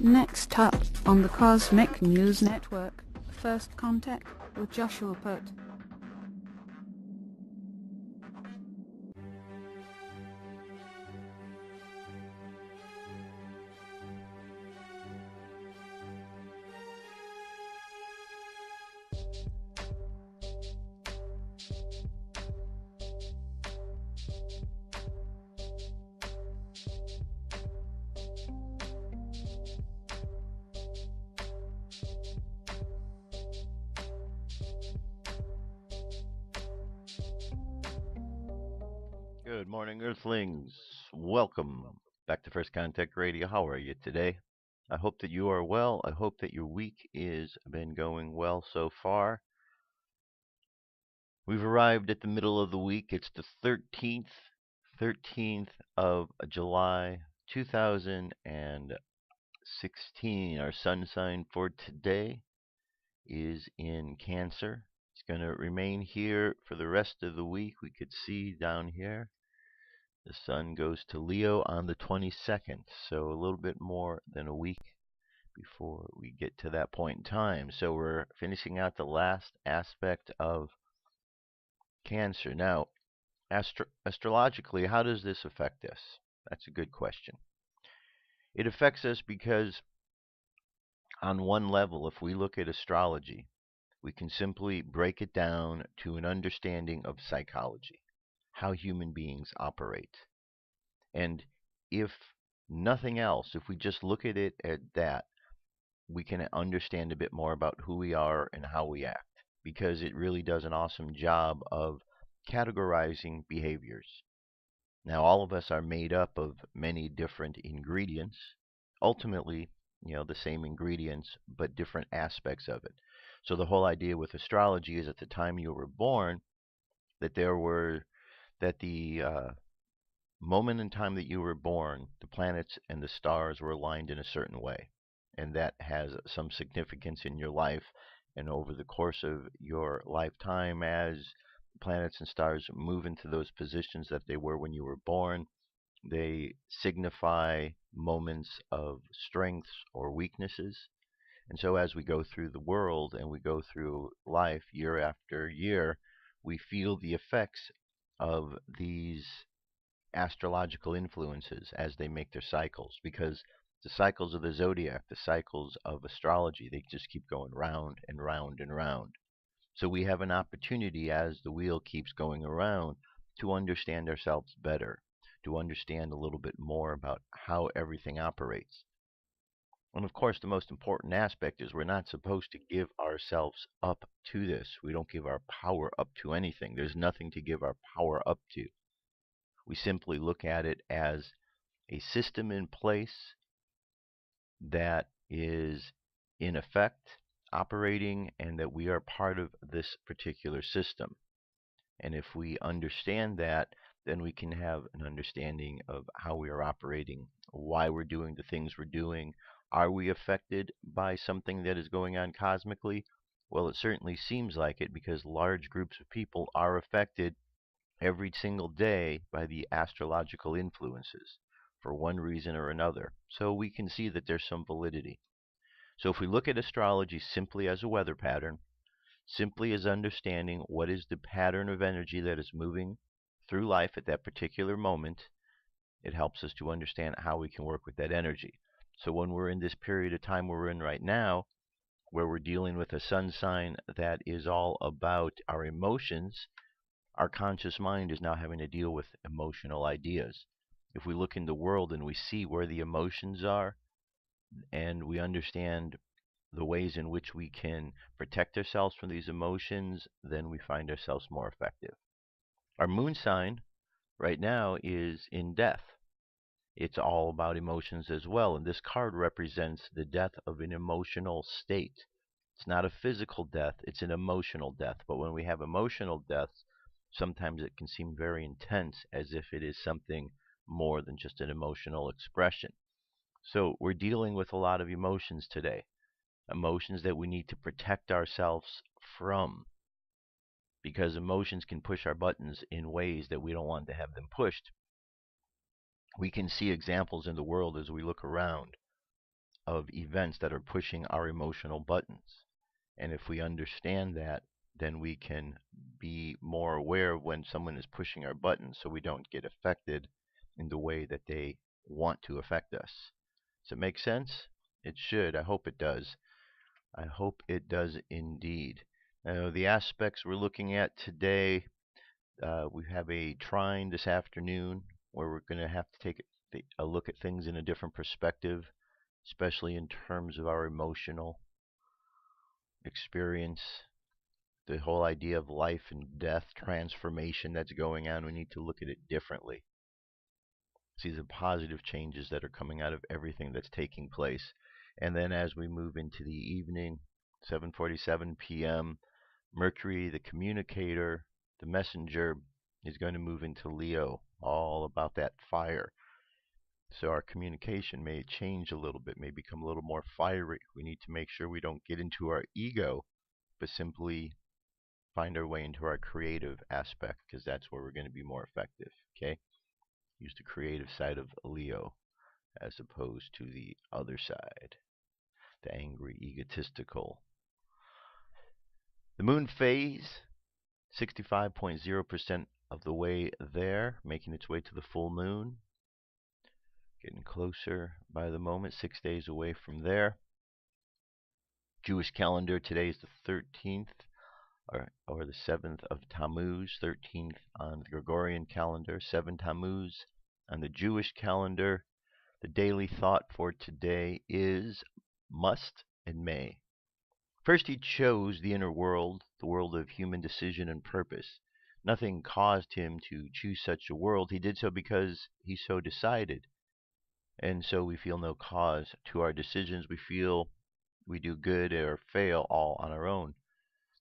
Next up on the Cosmic News Network, First Contact with Joshua Putt. Good morning, Earthlings. Welcome back to First Contact Radio. How are you today? I hope that you are well. I hope that your week is been going well so far. We've arrived at the middle of the week. It's the 13th of July, 2016. Our sun sign for today is in Cancer. It's going to remain here for the rest of the week. We could see down here. The sun goes to Leo on the 22nd, so a little bit more than a week before we get to that point in time. So we're finishing out the last aspect of Cancer. Now, astrologically, how does this affect us? That's a good question. It affects us because, on one level, if we look at astrology, we can simply break it down to an understanding of psychology, how human beings operate. And if nothing else, if we just look at it at that, we can understand a bit more about who we are and how we act, because it really does an awesome job of categorizing behaviors. Now, all of us are made up of many different ingredients, ultimately, the same ingredients, but different aspects of it. So the whole idea with astrology is at the time you were born, that the moment in time that you were born, the planets and the stars were aligned in a certain way. And that has some significance in your life. And over the course of your lifetime, as planets and stars move into those positions that they were when you were born, they signify moments of strengths or weaknesses. And so as we go through the world and we go through life year after year, we feel the effects of these astrological influences as they make their cycles, because the cycles of the zodiac, the cycles of astrology, they just keep going round and round and round. So we have an opportunity as the wheel keeps going around to understand ourselves better, to understand a little bit more about how everything operates. And of course, the most important aspect is we're not supposed to give ourselves up to this. We don't give our power up to anything. There's nothing to give our power up to. We simply look at it as a system in place that is in effect operating, and that we are part of this particular system. And if we understand that, then we can have an understanding of how we are operating, why we're doing the things we're doing. Are we affected by something that is going on cosmically? Well, it certainly seems like it, because large groups of people are affected every single day by the astrological influences for one reason or another. So we can see that there's some validity. So if we look at astrology simply as a weather pattern, simply as understanding what is the pattern of energy that is moving through life at that particular moment, it helps us to understand how we can work with that energy. So when we're in this period of time we're in right now, where we're dealing with a sun sign that is all about our emotions, our conscious mind is now having to deal with emotional ideas. If we look in the world and we see where the emotions are, and we understand the ways in which we can protect ourselves from these emotions, then we find ourselves more effective. Our moon sign right now is in death. It's all about emotions as well, and this card represents the death of an emotional state. It's not a physical death, it's an emotional death. But when we have emotional deaths, sometimes it can seem very intense, as if it is something more than just an emotional expression. So we're dealing with a lot of emotions today, emotions that we need to protect ourselves from, because emotions can push our buttons in ways that we don't want to have them pushed. We can see examples in the world as we look around of events that are pushing our emotional buttons. And if we understand that, then we can be more aware of when someone is pushing our buttons so we don't get affected in the way that they want to affect us. Does it make sense? It should. I hope it does. I hope it does indeed. Now, the aspects we're looking at today, we have a trine this afternoon where we're going to have to take a look at things in a different perspective, especially in terms of our emotional experience, the whole idea of life and death, transformation that's going on. We need to look at it differently. See the positive changes that are coming out of everything that's taking place. And then as we move into the evening, 7:47 p.m., Mercury, the communicator, the messenger, is going to move into Leo, all about that fire. So our communication may change a little bit, may become a little more fiery. We need to make sure we don't get into our ego, but simply find our way into our creative aspect, because that's where we're going to be more effective. Okay? Use the creative side of Leo as opposed to the other side, the angry, egotistical. The moon phase, 65.0% of the way there, making its way to the full moon. Getting closer by the moment, 6 days away from there. Jewish calendar, today is the 13th, or the 7th of Tammuz, 13th on the Gregorian calendar, 7 Tammuz on the Jewish calendar. The daily thought for today is must and may. First, he chose the inner world, the world of human decision and purpose. Nothing caused him to choose such a world. He did so because he so decided. And so we feel no cause to our decisions. We feel we do good or fail all on our own.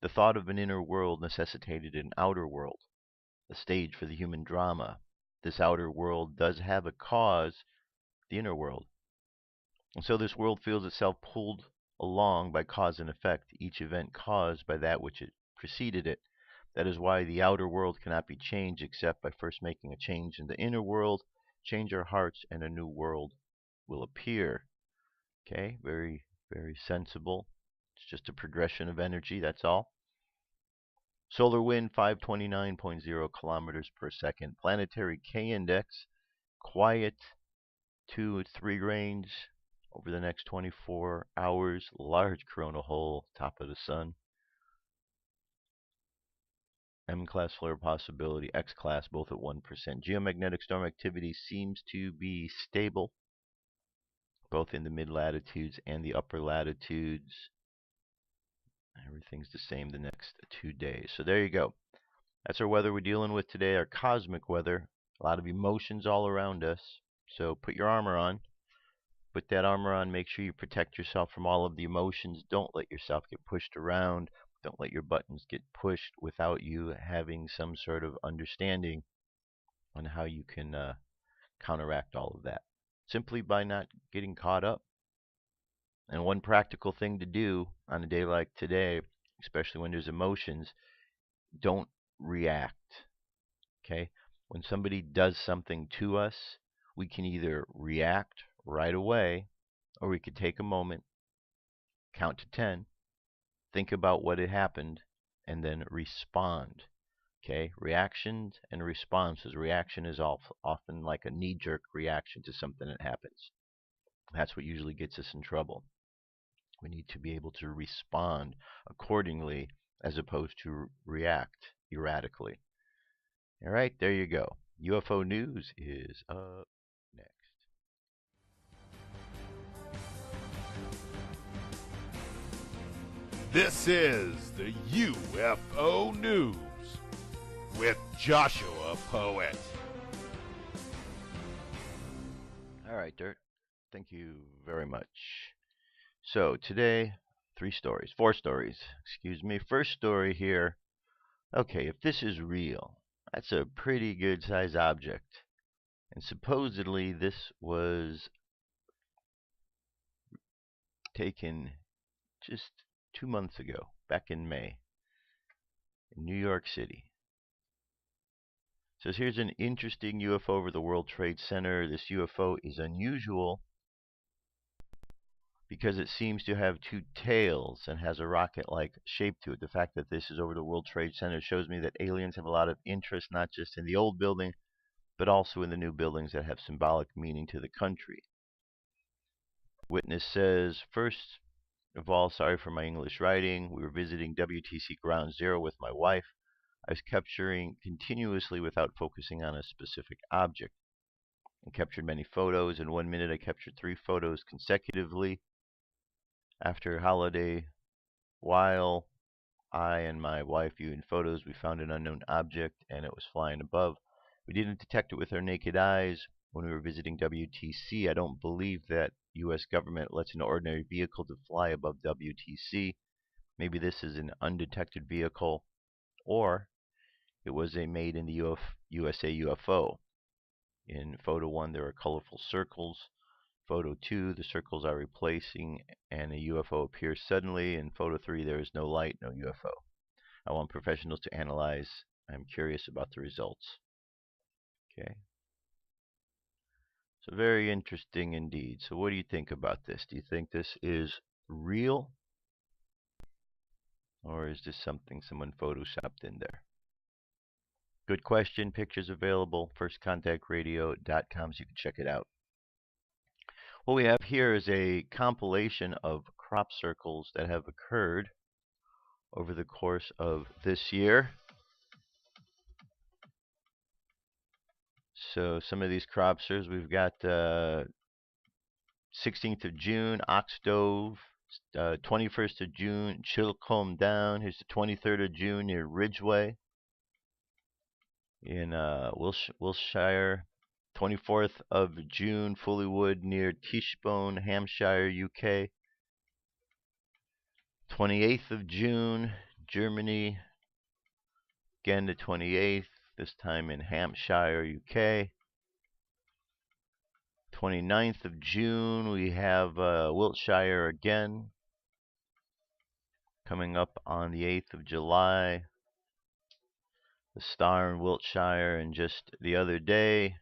The thought of an inner world necessitated an outer world, a stage for the human drama. This outer world does have a cause, the inner world. And so this world feels itself pulled along by cause and effect, each event caused by that which it preceded it. That is why the outer world cannot be changed except by first making a change in the inner world, change our hearts, and a new world will appear. Okay, very, very sensible. It's just a progression of energy, that's all. Solar wind, 529.0 kilometers per second. Planetary K index, quiet, 2 or 3 range over the next 24 hours. Large coronal hole, top of the sun. M-class flare possibility, X-class, both at 1%. Geomagnetic storm activity seems to be stable, both in the mid-latitudes and the upper latitudes. Everything's the same the next 2 days. So there you go. That's our weather we're dealing with today, our cosmic weather. A lot of emotions all around us. So put your armor on. Put that armor on. Make sure you protect yourself from all of the emotions. Don't let yourself get pushed around. Don't let your buttons get pushed without you having some sort of understanding on how you can counteract all of that. Simply by not getting caught up. And one practical thing to do on a day like today, especially when there's emotions, don't react. Okay? When somebody does something to us, we can either react right away, or we could take a moment, count to 10, think about what had happened, and then respond. Okay? Reactions and responses. Reaction is often like a knee-jerk reaction to something that happens. That's what usually gets us in trouble. We need to be able to respond accordingly as opposed to react erratically. All right, there you go. UFO news is up next. This is the UFO news with Joshua Poet. All right, Dirt. Thank you very much. So today, 4 stories, excuse me. First story here. Okay, if this is real, that's a pretty good size object. And supposedly this was taken just 2 months ago, back in May, in New York City. It says here's an interesting UFO over the World Trade Center. This UFO is unusual because it seems to have two tails and has a rocket-like shape to it. The fact that this is over the World Trade Center shows me that aliens have a lot of interest not just in the old building, but also in the new buildings that have symbolic meaning to the country. Witness says, first of all, sorry for my English writing. We were visiting WTC Ground Zero with my wife. I was capturing continuously without focusing on a specific object. I captured many photos. In 1 minute, I captured 3 photos consecutively. After a holiday, while I and my wife viewed photos, we found an unknown object, and it was flying above. We didn't detect it with our naked eyes when we were visiting WTC. I don't believe that U.S. government lets an ordinary vehicle to fly above WTC. Maybe this is an undetected vehicle, or it was a made in the USA UFO. In photo 1, there are colorful circles. Photo 2, the circles are replacing and a UFO appears suddenly. In photo 3, there is no light, no UFO. I want professionals to analyze. I'm curious about the results. Okay. So very interesting indeed. So what do you think about this? Do you think this is real? Or is this something someone photoshopped in there? Good question. Pictures available. firstcontactradio.com, so you can check it out. What we have here is a compilation of crop circles that have occurred over the course of this year. So some of these crop circles, we've got 16th of June, Oxdove, 21st of June, Chilcombe Down. Here's the 23rd of June near Ridgeway in Wiltshire. 24th of June, Fullywood near Tichbone, Hampshire, UK. 28th of June, Germany. Again, the 28th, this time in Hampshire, UK. 29th of June, we have Wiltshire again. Coming up on the 8th of July, the star in Wiltshire, and just the other day,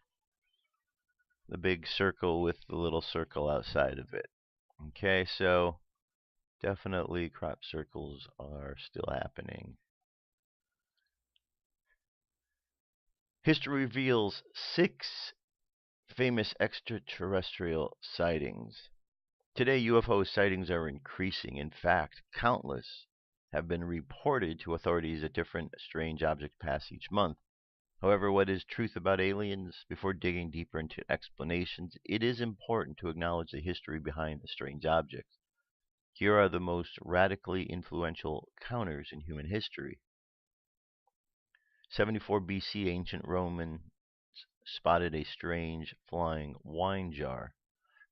the big circle with the little circle outside of it. Okay, so definitely crop circles are still happening. History reveals 6 famous extraterrestrial sightings. Today, UFO sightings are increasing. In fact, countless have been reported to authorities at different strange objects passed each month. However, what is truth about aliens? Before digging deeper into explanations, it is important to acknowledge the history behind the strange objects. Here are the most radically influential counters in human history. 74 BC, ancient Romans spotted a strange flying wine jar.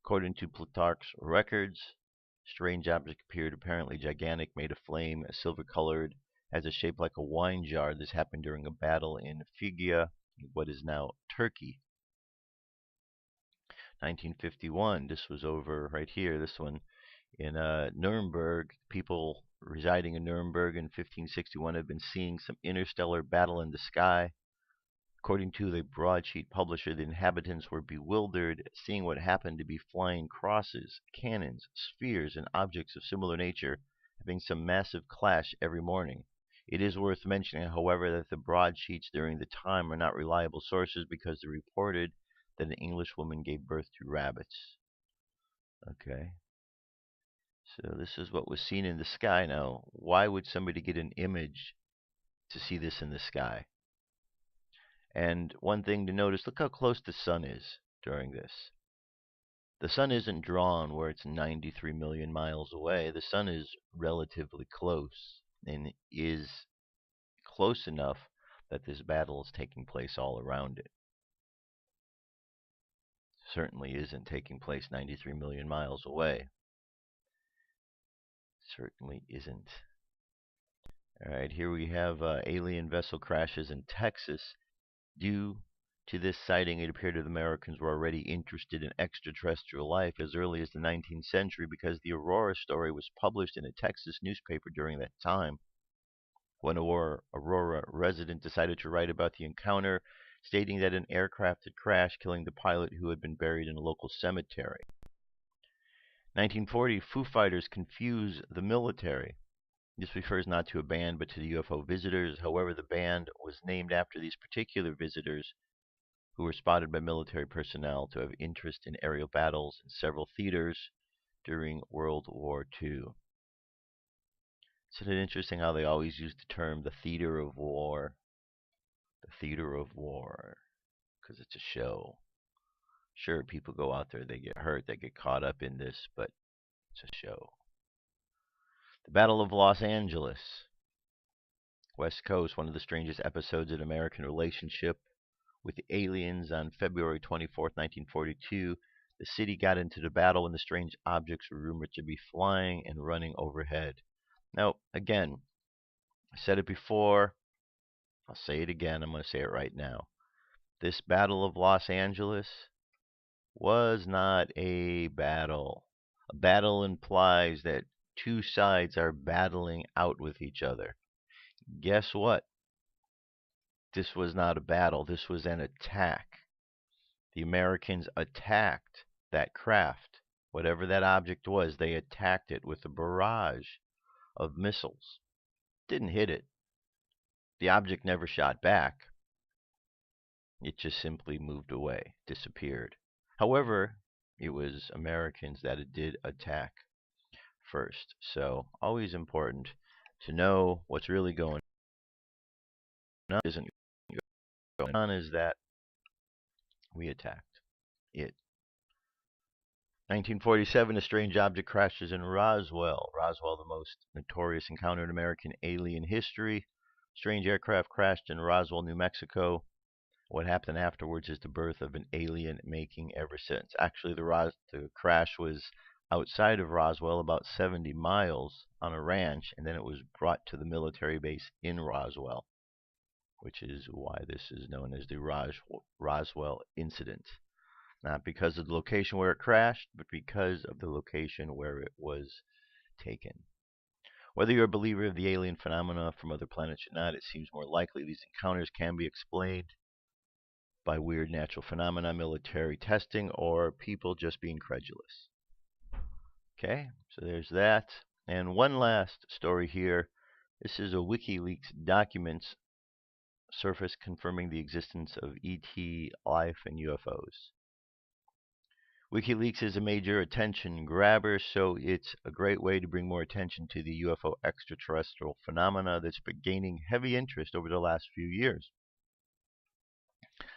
According to Plutarch's records, strange object appeared apparently gigantic, made of flame, silver-colored, has a shape like a wine jar. This happened during a battle in Figia, what is now Turkey. 1951, this was over right here, this one in Nuremberg. People residing in Nuremberg in 1561 had been seeing some interstellar battle in the sky. According to the broadsheet publisher, the inhabitants were bewildered, seeing what happened to be flying crosses, cannons, spheres, and objects of similar nature, having some massive clash every morning. It is worth mentioning, however, that the broadsheets during the time are not reliable sources because they reported that an English woman gave birth to rabbits. Okay. So this is what was seen in the sky. Now, why would somebody get an image to see this in the sky? And one thing to notice, look how close the sun is during this. The sun isn't drawn where it's 93 million miles away. The sun is relatively close and is close enough that this battle is taking place all around it. Certainly isn't taking place 93 million miles away. Certainly isn't. All right, here we have alien vessel crashes in Texas. Due to this sighting, it appeared that Americans were already interested in extraterrestrial life as early as the 19th century because the Aurora story was published in a Texas newspaper during that time. One Aurora resident decided to write about the encounter, stating that an aircraft had crashed, killing the pilot who had been buried in a local cemetery. 1940, Foo Fighters confuse the military. This refers not to a band but to the UFO visitors. However, the band was named after these particular visitors who were spotted by military personnel to have interest in aerial battles in several theaters during World War II. Isn't it interesting how they always use the term the theater of war? The theater of war, because it's a show. Sure, people go out there, they get hurt, they get caught up in this, but it's a show. The Battle of Los Angeles, West Coast, one of the strangest episodes in American relationship with the aliens. On February 24th, 1942, the city got into the battle when the strange objects were rumored to be flying and running overhead. Now, again, I said it before, I'll say it again, I'm going to say it right now. This Battle of Los Angeles was not a battle. A battle implies that two sides are battling out with each other. Guess what? This was not a battle. This was an attack. The Americans attacked that craft. Whatever that object was, they attacked it with a barrage of missiles. Didn't hit it. The object never shot back. It just simply moved away, disappeared. However, it was Americans that it did attack first. So, always important to know what's really going on. Isn't going on is that we attacked it. 1947, a strange object crashes in Roswell. Roswell, the most notorious encounter in American alien history. Strange aircraft crashed in Roswell, New Mexico. What happened afterwards is the birth of an alien making ever since. Actually, the crash was outside of Roswell, about 70 miles on a ranch, and then it was brought to the military base in Roswell, which is why this is known as the Roswell incident. Not because of the location where it crashed, but because of the location where it was taken. Whether you're a believer of the alien phenomena from other planets or not, it seems more likely these encounters can be explained by weird natural phenomena, military testing, or people just being credulous. Okay, so there's that. And one last story here. This is a Wikileaks documents surface confirming the existence of ET life and UFOs. Wikileaks is a major attention grabber, so it's a great way to bring more attention to the UFO extraterrestrial phenomena that's been gaining heavy interest over the last few years.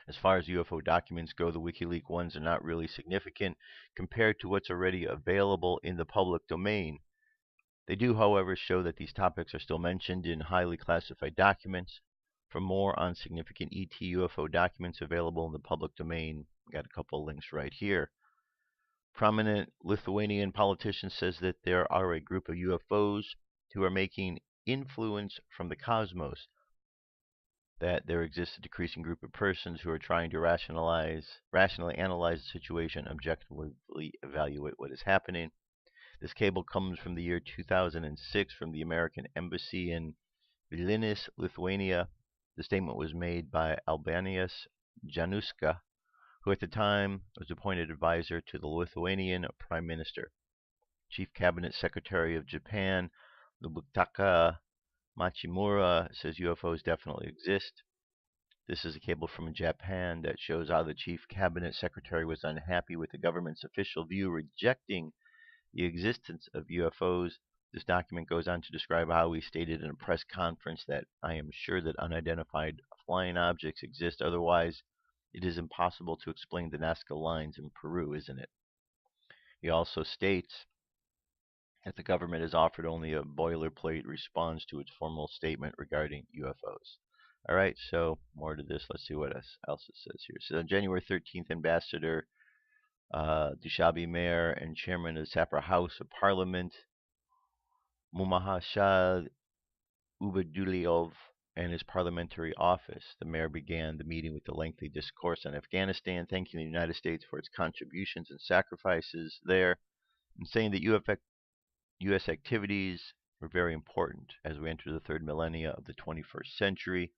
As far as UFO documents go, the WikiLeaks ones are not really significant compared to what's already available in the public domain. They do, however, show that these topics are still mentioned in highly classified documents. For more on significant ET UFO documents available in the public domain, we got a couple of links right here. Prominent Lithuanian politician says that there are a group of UFOs who are making influence from the cosmos, that there exists a decreasing group of persons who are trying to rationally analyze the situation, objectively evaluate what is happening. This cable comes from the year 2006 from the American Embassy in Vilnius, Lithuania. The statement was made by Albanius Januska, who at the time was appointed advisor to the Lithuanian Prime Minister. Chief Cabinet Secretary of Japan, Nobutaka Machimura, says UFOs definitely exist. This is a cable from Japan that shows how the Chief Cabinet Secretary was unhappy with the government's official view rejecting the existence of UFOs. This document goes on to describe how he stated in a press conference that I am sure that unidentified flying objects exist, otherwise it is impossible to explain the Nazca lines in Peru, isn't it? He also states that the government has offered only a boilerplate response to its formal statement regarding UFOs. All right, so more to this. Let's see what else it says here. So on January 13th, Ambassador Dushabi Mayor and Chairman of the Sapra House of Parliament, Mumahashad Ubaduliov, and his parliamentary office. The mayor began the meeting with a lengthy discourse on Afghanistan, thanking the United States for its contributions and sacrifices there, and saying that U.S. activities were very important as we enter the third millennia of the 21st century.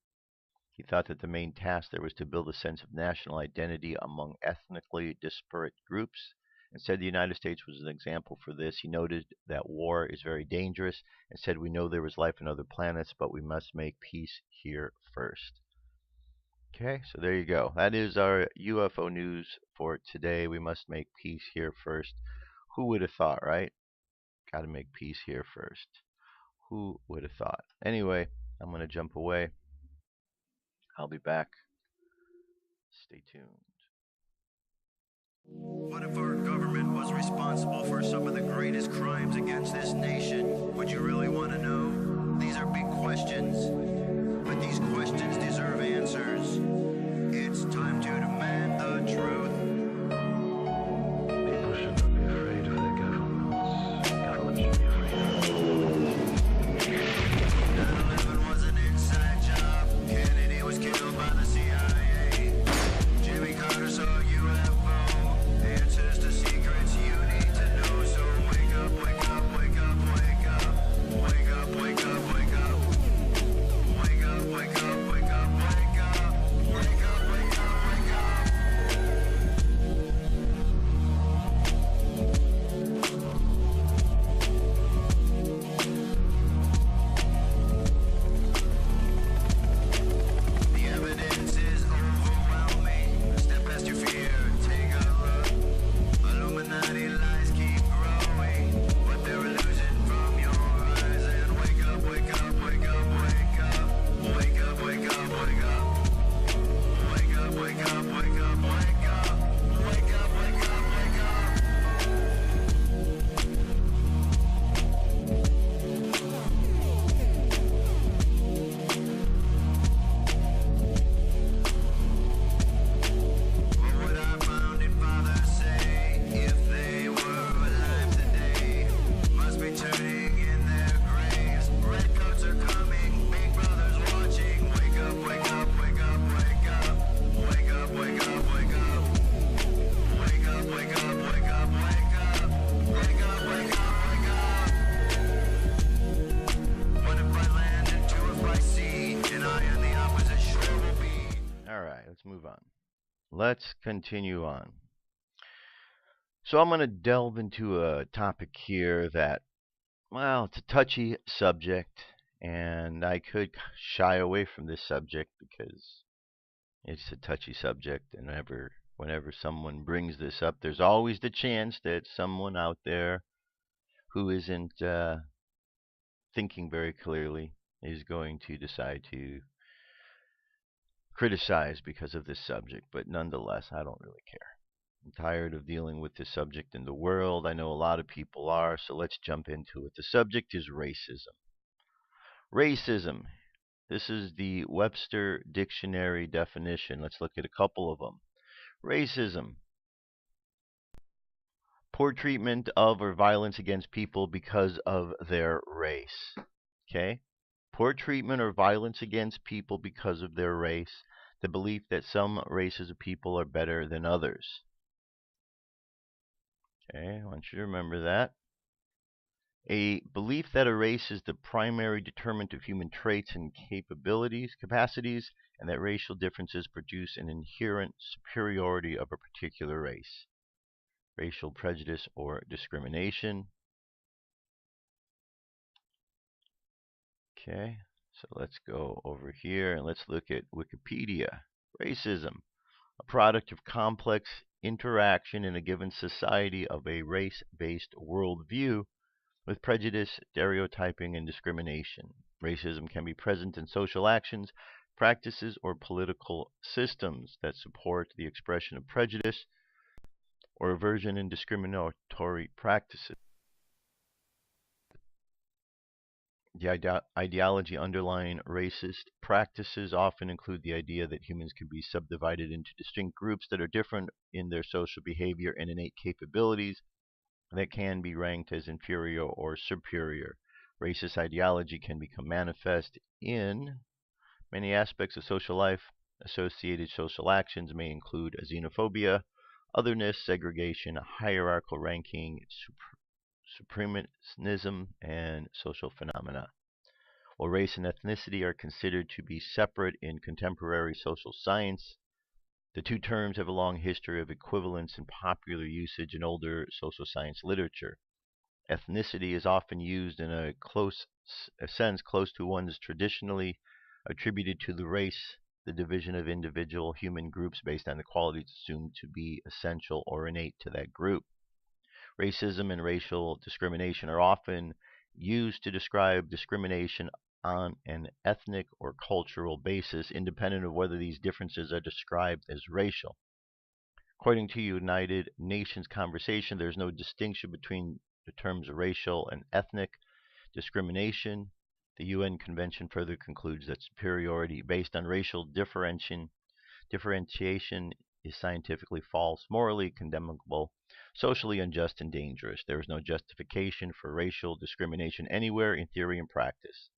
He thought that the main task there was to build a sense of national identity among ethnically disparate groups and said the United States was an example for this. He noted that war is very dangerous and said we know there is life on other planets, but we must make peace here first. Okay, so there you go. That is our UFO news for today. We must make peace here first. Who would have thought, right? Got to make peace here first. Who would have thought? Anyway, I'm going to jump away. I'll be back. Stay tuned. What if our government was responsible for some of the greatest crimes against this nation? Would you really want to know? These are big questions, but these questions deserve answers. It's time to demand the truth. People shouldn't be afraid of their governments. Governments should be afraid of them. 9/11 was an inside job. Kennedy was killed by the CIA. Jimmy Carter saw UFO. Answers to secrets you need to know. So wake up, wake up, wake up, wake up. Wake up, wake up, wake up. Wake up, wake up, wake up, wake up. Wake up, wake up, wake up. The evidence is overwhelming. Step past your fear, take a look. Illuminati lies keep growing, but they're illusion from your eyes. And wake up, wake up, wake up, wake up. Wake up, wake up, wake up. Wake up, wake up, wake up, wake up. Wake up, wake up, wake up. What would our founding fathers say if they were alive today? Must be turning in their graves. Redcoats are coming, big brother's watching. Wake up, wake up, wake up, wake up. Wake up, wake up, wake up. Wake up, wake up, wake up, wake up. Wake up, wake up, wake up. What if I land and two if I see? And I and the opposite shore will be. All right, let's move on. Let's continue on. So I'm going to delve into a topic here that, well, it's a touchy subject, and I could shy away from this subject because it's a touchy subject, and whenever someone brings this up, there's always the chance that someone out there who isn't thinking very clearly is going to decide to criticize because of this subject. But nonetheless, I don't really care. I'm tired of dealing with this subject in the world. I know a lot of people are, so let's jump into it. The subject is racism. Racism. This is the Webster Dictionary definition. Let's look at a couple of them. Racism. Poor treatment of or violence against people because of their race. Okay? Poor treatment or violence against people because of their race. The belief that some races of people are better than others. Okay, I want you to remember that. A belief that a race is the primary determinant of human traits and capacities, and that racial differences produce an inherent superiority of a particular race. Racial prejudice or discrimination. Okay, so let's go over here and let's look at Wikipedia. Racism, a product of complex interaction in a given society of a race-based worldview with prejudice, stereotyping, and discrimination. Racism can be present in social actions, practices, or political systems that support the expression of prejudice or aversion and discriminatory practices. The ideology underlying racist practices often include the idea that humans can be subdivided into distinct groups that are different in their social behavior and innate capabilities that can be ranked as inferior or superior. Racist ideology can become manifest in many aspects of social life. Associated social actions may include xenophobia, otherness, segregation, hierarchical ranking, supremacism, and social phenomena. While race and ethnicity are considered to be separate in contemporary social science, The two terms have a long history of equivalence in popular usage in older social science literature. Ethnicity is often used in a sense close to one's traditionally attributed to the race, the division of individual human groups based on the qualities assumed to be essential or innate to that group. Racism and racial discrimination are often used to describe discrimination on an ethnic or cultural basis, independent of whether these differences are described as racial. According to United Nations Conversation, there is no distinction between the terms racial and ethnic discrimination. The UN Convention further concludes that superiority based on racial differentiation is scientifically false, morally condemnable, socially unjust, and dangerous. There is no justification for racial discrimination anywhere in theory and practice.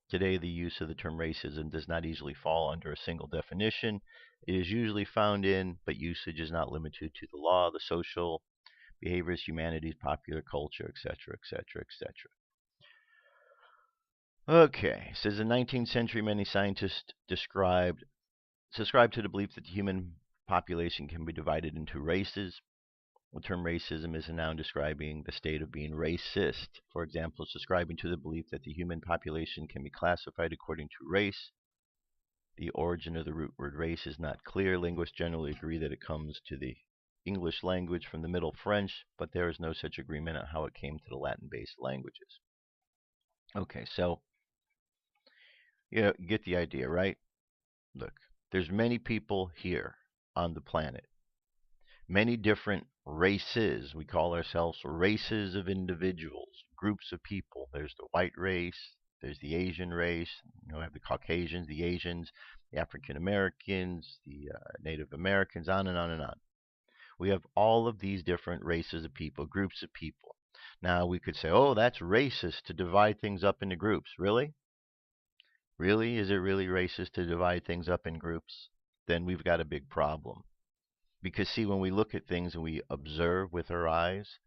Today, the use of the term racism does not easily fall under a single definition. It is usually found in, but usage is not limited to the law, the social behaviors, humanities, popular culture, etc., etc., etc. Okay, it says in the 19th century, many scientists subscribed to the belief that the human population can be divided into races. The term racism is a noun describing the state of being racist. For example, subscribing to the belief that the human population can be classified according to race. The origin of the root word race is not clear. Linguists generally agree that it comes to the English language from the Middle French, but there is no such agreement on how it came to the Latin-based languages. Okay, so you get the idea, right? Look, there's many people here on the planet. Many different races. We call ourselves races of individuals, groups of people. There's the white race, there's the Asian race, we have the Caucasians, the Asians, the African Americans, the Native Americans, on and on and on. We have all of these different races of people, groups of people. Now we could say, oh, that's racist to divide things up into groups. Really? Really? Is it really racist to divide things up in groups? Then we've got a big problem. Because, see, when we look at things and we observe with our eyes,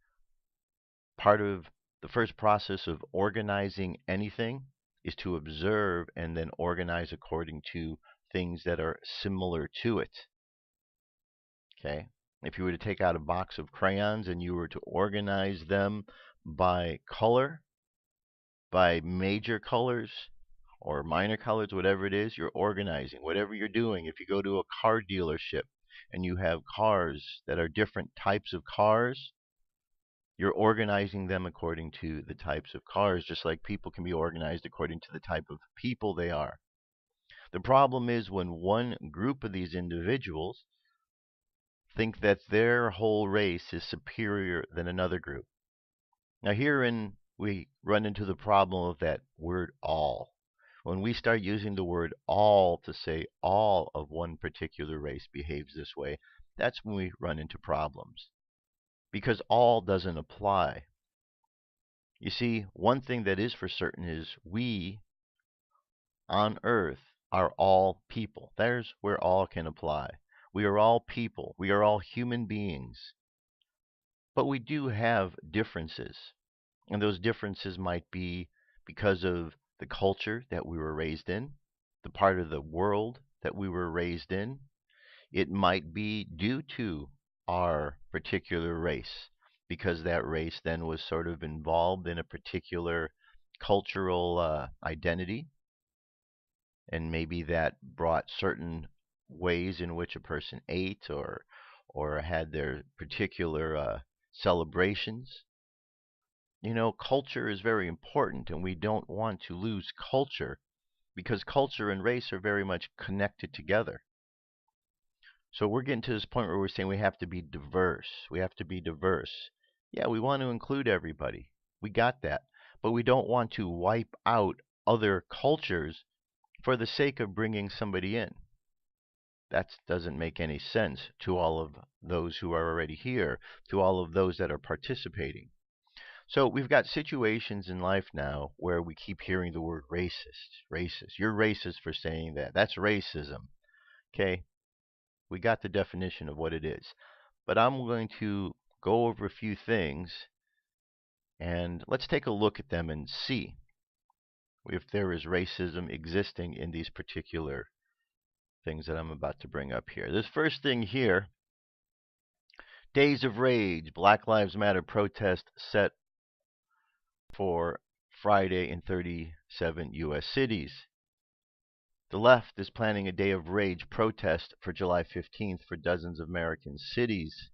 part of the first process of organizing anything is to observe and then organize according to things that are similar to it. Okay? If you were to take out a box of crayons and you were to organize them by color, by major colors or minor colors, whatever it is, you're organizing. Whatever you're doing, if you go to a car dealership and you have cars that are different types of cars, you're organizing them according to the types of cars, just like people can be organized according to the type of people they are. The problem is when one group of these individuals think that their whole race is superior than another group. Now herein we run into the problem of that word all. When we start using the word all to say all of one particular race behaves this way, that's when we run into problems. Because all doesn't apply. You see, one thing that is for certain is we on Earth are all people. There's where all can apply. We are all people. We are all human beings. But we do have differences. And those differences might be because of the culture that we were raised in, the part of the world that we were raised in. It might be due to our particular race, because that race then was sort of involved in a particular cultural identity. And maybe that brought certain ways in which a person ate or had their particular celebrations. You know, culture is very important, and we don't want to lose culture because culture and race are very much connected together. So we're getting to this point where we're saying we have to be diverse. We have to be diverse. Yeah, we want to include everybody. We got that. But we don't want to wipe out other cultures for the sake of bringing somebody in. That doesn't make any sense to all of those who are already here, to all of those that are participating. So we've got situations in life now where we keep hearing the word racist, racist. You're racist for saying that. That's racism. Okay? We got the definition of what it is. But I'm going to go over a few things, and let's take a look at them and see if there is racism existing in these particular things that I'm about to bring up here. This first thing here, Days of Rage, Black Lives Matter protest set for Friday in 37 U.S. cities. The left is planning a Day of Rage protest for July 15th for dozens of American cities.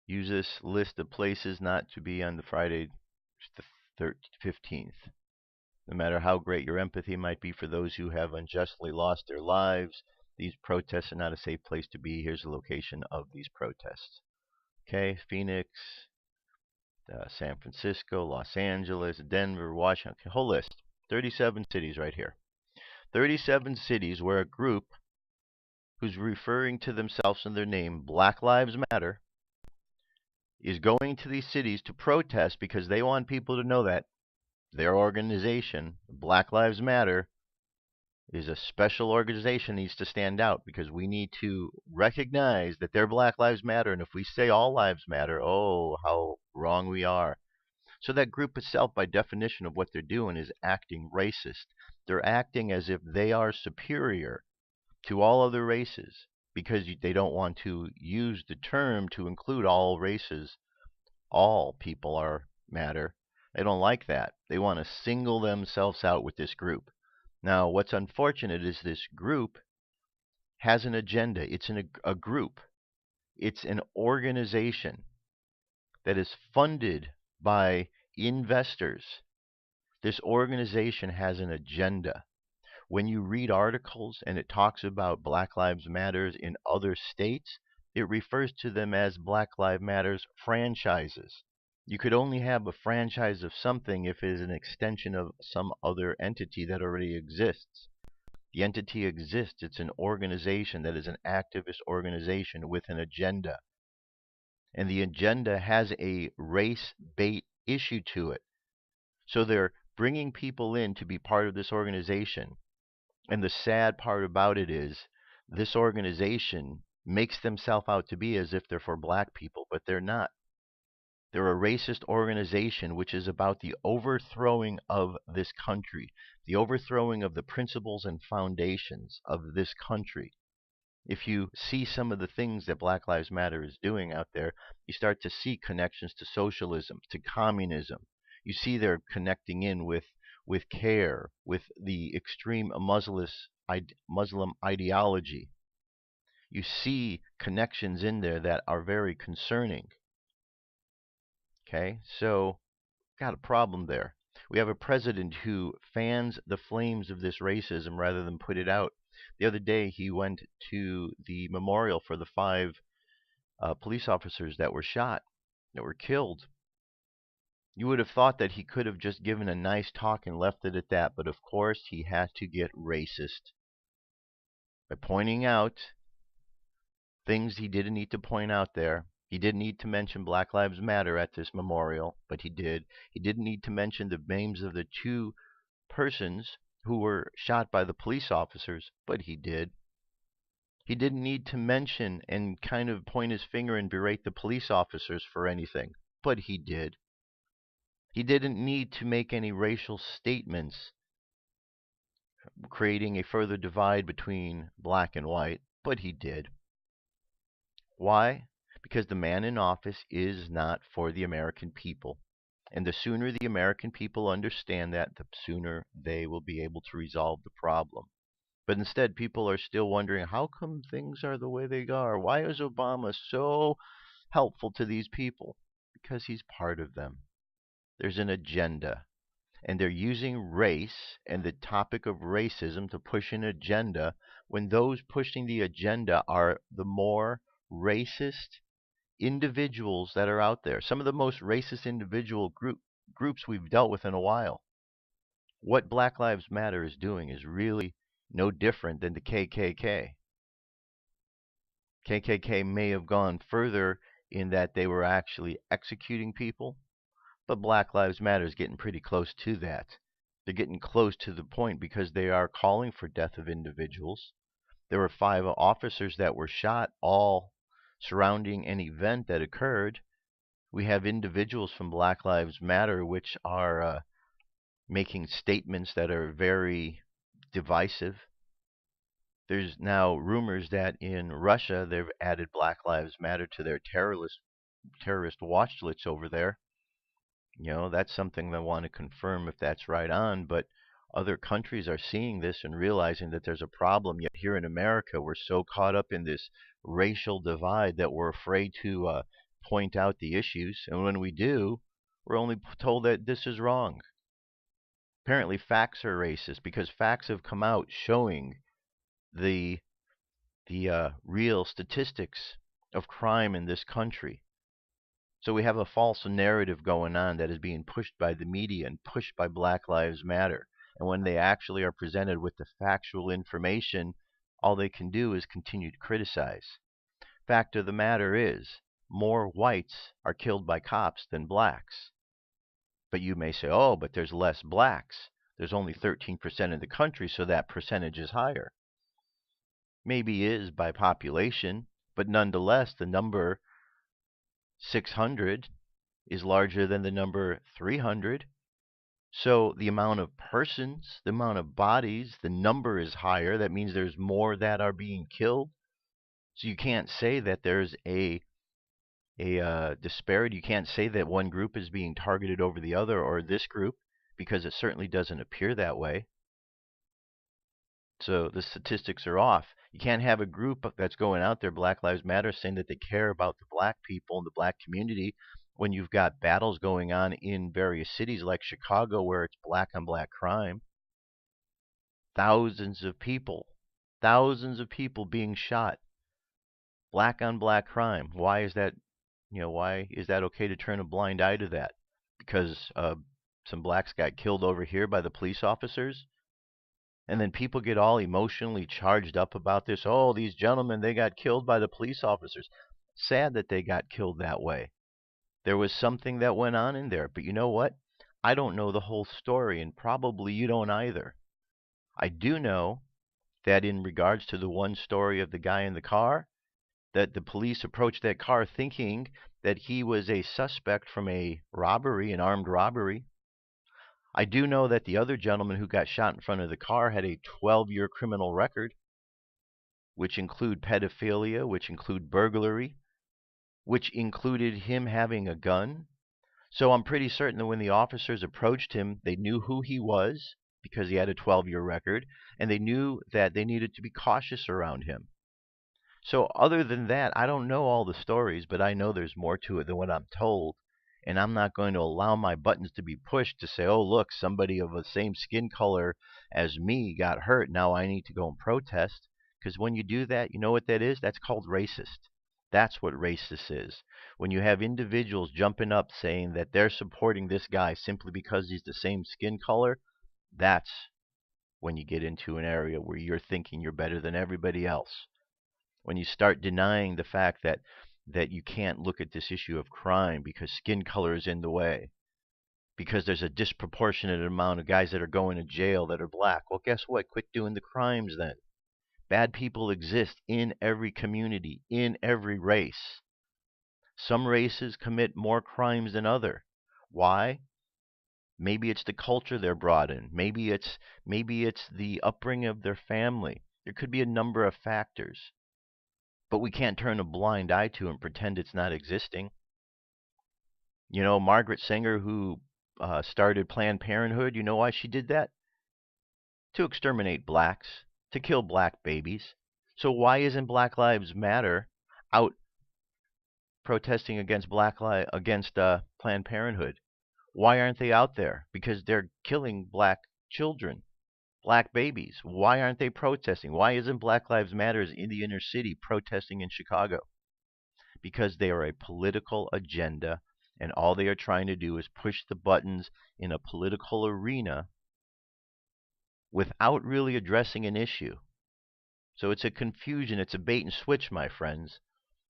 Use this list of places not to be on the Friday the 15th. No matter how great your empathy might be for those who have unjustly lost their lives, these protests are not a safe place to be. Here's the location of these protests. Okay, Phoenix, San Francisco, Los Angeles, Denver, Washington, okay, whole list. 37 cities right here. 37 cities where a group who's referring to themselves in their name, Black Lives Matter, is going to these cities to protest because they want people to know that their organization, Black Lives Matter, is a special organization, needs to stand out because we need to recognize that their Black Lives Matter. And if we say all lives matter, oh, how wrong we are. So that group itself, by definition of what they're doing, is acting racist. They're acting as if they are superior to all other races because they don't want to use the term to include all races. All people are matter. They don't like that. They want to single themselves out with this group. Now, what's unfortunate is this group has an agenda. It's a group. It's an organization that is funded by investors. This organization has an agenda. When you read articles and it talks about Black Lives Matters in other states, it refers to them as Black Lives Matters franchises. You could only have a franchise of something if it is an extension of some other entity that already exists. The entity exists. It's an organization that is an activist organization with an agenda. And the agenda has a race bait issue to it. So they're bringing people in to be part of this organization. And the sad part about it is this organization makes themselves out to be as if they're for black people, but they're not. They're a racist organization which is about the overthrowing of this country, the overthrowing of the principles and foundations of this country. If you see some of the things that Black Lives Matter is doing out there, you start to see connections to socialism, to communism. You see they're connecting in with CARE, with the extreme Muslim ideology. You see connections in there that are very concerning. Okay, so got a problem there. We have a president who fans the flames of this racism rather than put it out. The other day, he went to the memorial for the 5 police officers that were shot, that were killed. You would have thought that he could have just given a nice talk and left it at that, but of course he had to get racist by pointing out things he didn't need to point out there. He didn't need to mention Black Lives Matter at this memorial, but he did. He didn't need to mention the names of the 2 persons who were shot by the police officers, but he did. He didn't need to mention and kind of point his finger and berate the police officers for anything, but he did. He didn't need to make any racial statements creating a further divide between black and white, but he did. Why? Because the man in office is not for the American people. And the sooner the American people understand that, the sooner they will be able to resolve the problem. But instead, people are still wondering, how come things are the way they are? Why is Obama so helpful to these people? Because he's part of them. There's an agenda. And they're using race and the topic of racism to push an agenda when those pushing the agenda are the more racist individuals that are out there. Some of the most racist individual groups we've dealt with in a while. What Black Lives Matter is doing is really no different than the KKK. KKK may have gone further in that they were actually executing people, but Black Lives Matter is getting pretty close to that. They're getting close to the point because they are calling for death of individuals. There were 5 officers that were shot, all surrounding an event that occurred. We have individuals from Black Lives Matter which are making statements that are very divisive. There's now rumors that in Russia they've added Black Lives Matter to their terrorist watch lists over there. That's something they want to confirm if that's right on, but other countries are seeing this and realizing that there's a problem. Yet here in America, we're so caught up in this racial divide that we're afraid to point out the issues. And when we do, we're only told that this is wrong. Apparently, facts are racist because facts have come out showing the real statistics of crime in this country. So we have a false narrative going on that is being pushed by the media and pushed by Black Lives Matter. And when they actually are presented with the factual information, all they can do is continue to criticize. Fact of the matter is, more whites are killed by cops than blacks. But you may say, oh, but there's less blacks. There's only 13% in the country, so that percentage is higher. Maybe is by population, but nonetheless, the number 600 is larger than the number 300. So the amount of persons, the amount of bodies, the number is higher. That means there's more that are being killed. So you can't say that there's a disparity. You can't say that one group is being targeted over the other or this group, because it certainly doesn't appear that way. So the statistics are off. You can't have a group that's going out there, Black Lives Matter, saying that they care about the black people and the black community when you've got battles going on in various cities like Chicago where it's black on black crime. Thousands of people being shot. Black on black crime. Why is that? Why is that okay to turn a blind eye to that? Because some blacks got killed over here by the police officers? And then people get all emotionally charged up about this. Oh, these gentlemen, they got killed by the police officers. Sad that they got killed that way. There was something that went on in there. But you know what? I don't know the whole story, and probably you don't either. I do know that in regards to the one story of the guy in the car, that the police approached that car thinking that he was a suspect from a robbery, an armed robbery. I do know that the other gentleman who got shot in front of the car had a 12-year criminal record, which include pedophilia, which include burglary, which included him having a gun. So I'm pretty certain that when the officers approached him, they knew who he was because he had a 12-year record, and they knew that they needed to be cautious around him. So other than that, I don't know all the stories, but I know there's more to it than what I'm told. And I'm not going to allow my buttons to be pushed to say, oh, look, somebody of the same skin color as me got hurt. Now I need to go and protest. Because when you do that, you know what that is? That's called racist. That's what racist is. When you have individuals jumping up saying that they're supporting this guy simply because he's the same skin color, that's when you get into an area where you're thinking you're better than everybody else. When you start denying the fact that you can't look at this issue of crime because skin color is in the way, because there's a disproportionate amount of guys that are going to jail that are black. Well, guess what? Quit doing the crimes then. Bad people exist in every community, in every race. Some races commit more crimes than others. Why? Maybe it's the culture they're brought in. Maybe it's the upbringing of their family. There could be a number of factors. But we can't turn a blind eye to and pretend it's not existing. Margaret Sanger, who started Planned Parenthood, you know why she did that? To exterminate blacks, to kill black babies. So why isn't Black Lives Matter out protesting against Planned Parenthood? Why aren't they out there? Because they're killing black children. Black babies. Why aren't they protesting? Why isn't Black Lives Matter in the inner city protesting in Chicago? Because they are a political agenda, and all they are trying to do is push the buttons in a political arena without really addressing an issue. So it's a confusion. It's a bait and switch, my friends.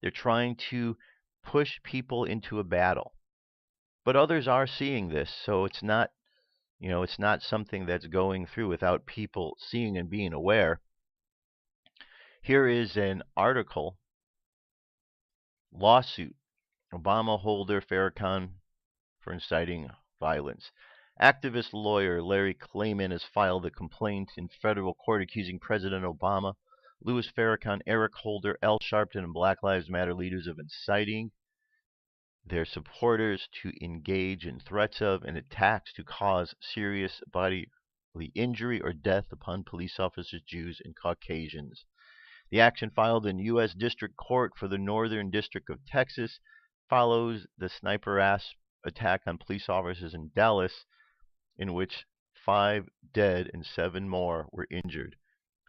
They're trying to push people into a battle. But others are seeing this, so it's not it's not something that's going through without people seeing and being aware. Here is an article. Lawsuit. Obama holder Farrakhan for inciting violence. Activist lawyer Larry Klayman has filed a complaint in federal court accusing President Obama, Louis Farrakhan, Eric Holder, Al Sharpton, and Black Lives Matter leaders of inciting their supporters to engage in threats of and attacks to cause serious bodily injury or death upon police officers, Jews, and Caucasians. The action filed in U.S. District Court for the Northern District of Texas follows the sniper attack on police officers in Dallas, in which 5 dead and 7 more were injured.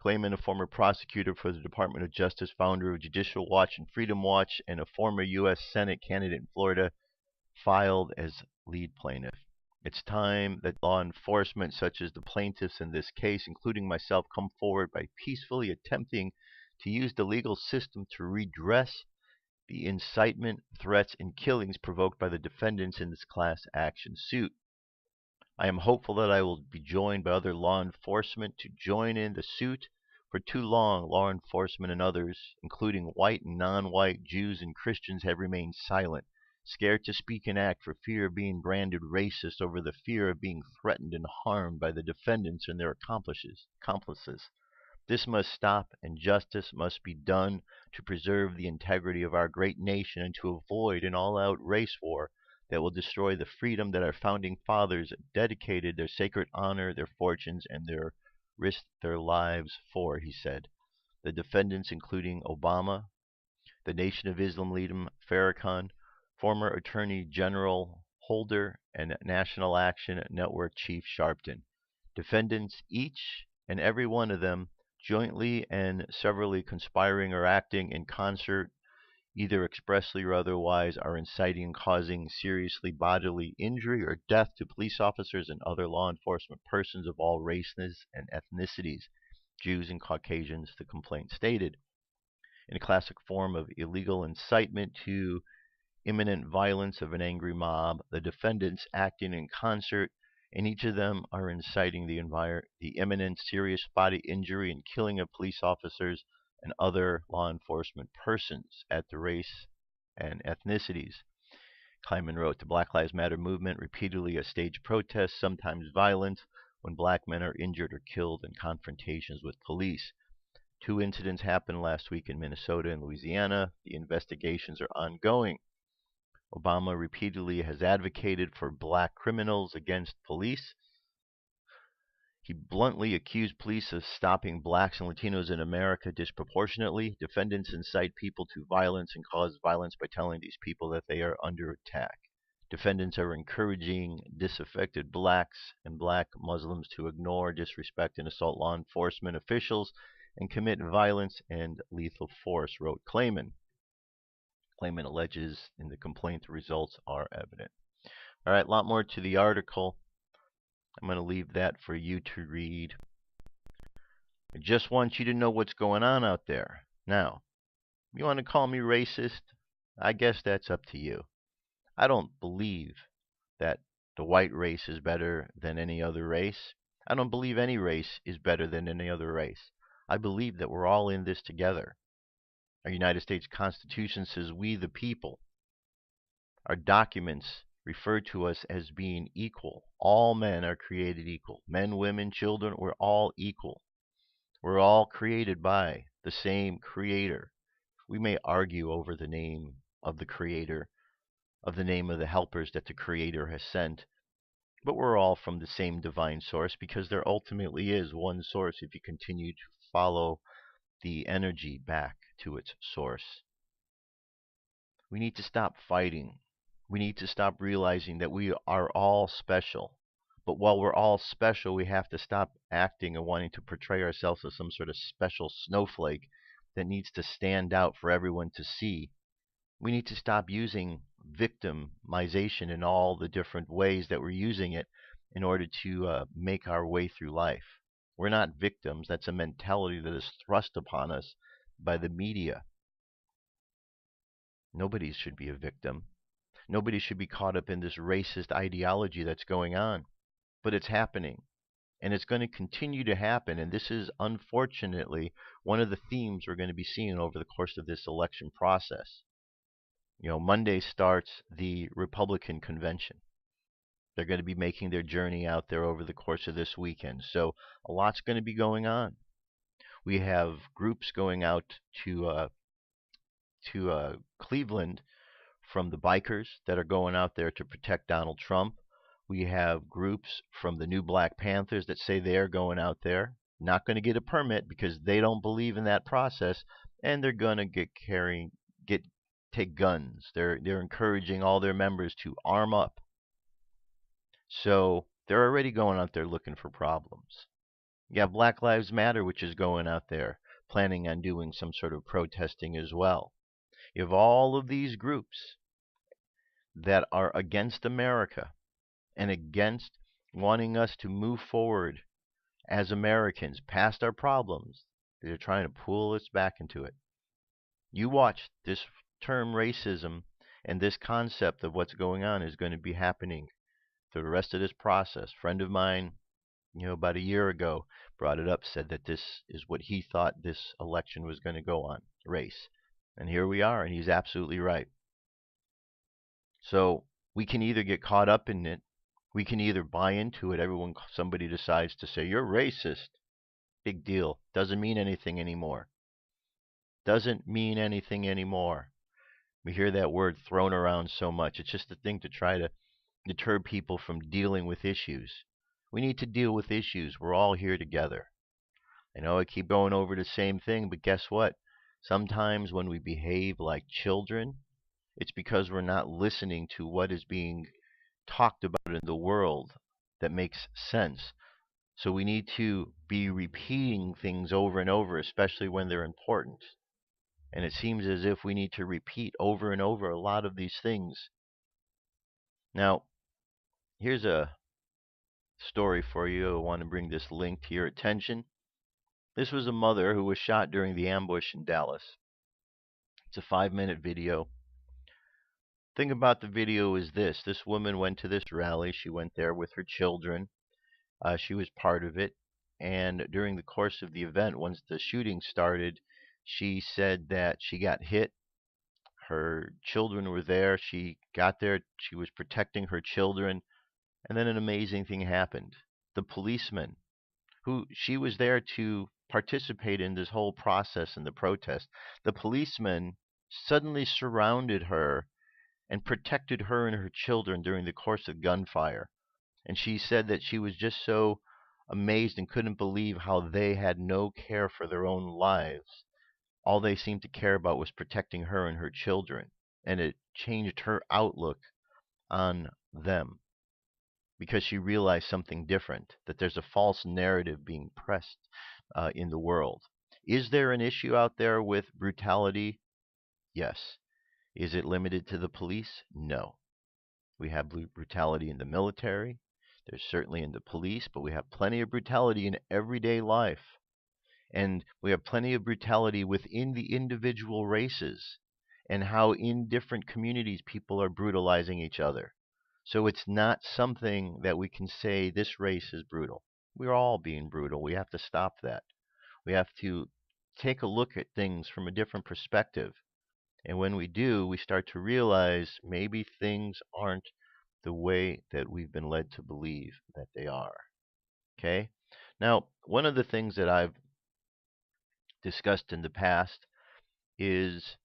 Klayman, a former prosecutor for the Department of Justice, founder of Judicial Watch and Freedom Watch, and a former U.S. Senate candidate in Florida, filed as lead plaintiff. It's time that law enforcement, such as the plaintiffs in this case, including myself, come forward by peacefully attempting to use the legal system to redress the incitement, threats, and killings provoked by the defendants in this class action suit. I am hopeful that I will be joined by other law enforcement to join in the suit. For too long, law enforcement and others, including white and non-white Jews and Christians, have remained silent, scared to speak and act for fear of being branded racist, over the fear of being threatened and harmed by the defendants and their accomplices. This must stop, and justice must be done to preserve the integrity of our great nation and to avoid an all-out race war that will destroy the freedom that our founding fathers dedicated their sacred honor, their fortunes, and risked their lives for, he said. The defendants, including Obama, the Nation of Islam leader Farrakhan, former Attorney General Holder, and National Action Network Chief Sharpton. Defendants, each and every one of them, jointly and severally conspiring or acting in concert, either expressly or otherwise, are inciting and causing seriously bodily injury or death to police officers and other law enforcement persons of all races and ethnicities, Jews and Caucasians, the complaint stated. In a classic form of illegal incitement to imminent violence of an angry mob, the defendants acting in concert, and each of them are inciting the imminent serious body injury and killing of police officers and other law enforcement persons at the race and ethnicities. Klayman wrote, the Black Lives Matter movement repeatedly has staged protests, sometimes violent, when black men are injured or killed in confrontations with police. 2 incidents happened last week in Minnesota and Louisiana. The investigations are ongoing. Obama repeatedly has advocated for black criminals against police. He bluntly accused police of stopping blacks and Latinos in America disproportionately. Defendants incite people to violence and cause violence by telling these people that they are under attack. Defendants are encouraging disaffected blacks and black Muslims to ignore, disrespect, and assault law enforcement officials and commit violence and lethal force, wrote Klayman. Klayman alleges in the complaint the results are evident. All right, a lot more to the article. I'm going to leave that for you to read. I just want you to know what's going on out there. Now, you want to call me racist? I guess that's up to you. I don't believe that the white race is better than any other race. I don't believe any race is better than any other race. I believe that we're all in this together. Our United States Constitution says we the people. Our documents refer to us as being equal. All men are created equal. Men, women, children, we're all equal. We're all created by the same Creator. We may argue over the name of the Creator, of the name of the helpers that the Creator has sent, but we're all from the same divine source, because there ultimately is one source if you continue to follow the energy back to its source. We need to stop fighting. We need to stop realizing that we are all special. But while we're all special, we have to stop acting and wanting to portray ourselves as some sort of special snowflake that needs to stand out for everyone to see. We need to stop using victimization in all the different ways that we're using it in order to make our way through life. We're not victims. That's a mentality that is thrust upon us by the media. Nobody should be a victim. Nobody should be caught up in this racist ideology that's going on. But it's happening. And it's going to continue to happen. And this is, unfortunately, one of the themes we're going to be seeing over the course of this election process. You know, Monday starts the Republican convention. They're going to be making their journey out there over the course of this weekend. So a lot's going to be going on. We have groups going out to Cleveland from the bikers that are going out there to protect Donald Trump. We have groups from the New Black Panthers that say they're going out there, not going to get a permit because they don't believe in that process, and they're going to take guns. They're encouraging all their members to arm up. So they're already going out there looking for problems. You have Black Lives Matter, which is going out there planning on doing some sort of protesting as well. You have all of these groups that are against America and against wanting us to move forward as Americans past our problems. They're trying to pull us back into it. You watch this term racism, and this concept of what's going on is going to be happening through the rest of this process. A friend of mine, about a year ago, brought it up, said that this is what he thought this election was going to go on, race. And here we are, and he's absolutely right. So we can either get caught up in it, we can either buy into it. Somebody decides to say, you're racist. Big deal. Doesn't mean anything anymore. Doesn't mean anything anymore. We hear that word thrown around so much. It's just a thing to try to deter people from dealing with issues. We need to deal with issues. We're all here together. I know I keep going over the same thing, but guess what? Sometimes when we behave like children, it's because we're not listening to what is being talked about in the world that makes sense. So we need to be repeating things over and over, especially when they're important. And it seems as if we need to repeat over and over a lot of these things. Now, here's a story for you. I want to bring this link to your attention. This was a mother who was shot during the ambush in Dallas. It's a 5-minute video. Thing about the video is this. This woman went to this rally. She went there with her children. She was part of it. And during the course of the event, once the shooting started, she said that she got hit. Her children were there. She got there. She was protecting her children. And then an amazing thing happened. The policeman, who she was there to participate in this whole process and the protest, the policeman suddenly surrounded her and protected her and her children during the course of gunfire. And she said that she was just so amazed and couldn't believe how they had no care for their own lives. All they seemed to care about was protecting her and her children. And it changed her outlook on them because she realized something different, that there's a false narrative being pressed in the world. Is there an issue out there with brutality? Yes. Is it limited to the police? No. We have brutality in the military. There's certainly in the police, but we have plenty of brutality in everyday life. And we have plenty of brutality within the individual races and how in different communities people are brutalizing each other. So it's not something that we can say this race is brutal. We're all being brutal. We have to stop that. We have to take a look at things from a different perspective. And when we do, we start to realize maybe things aren't the way that we've been led to believe that they are. Okay? Now, one of the things that I've discussed in the past is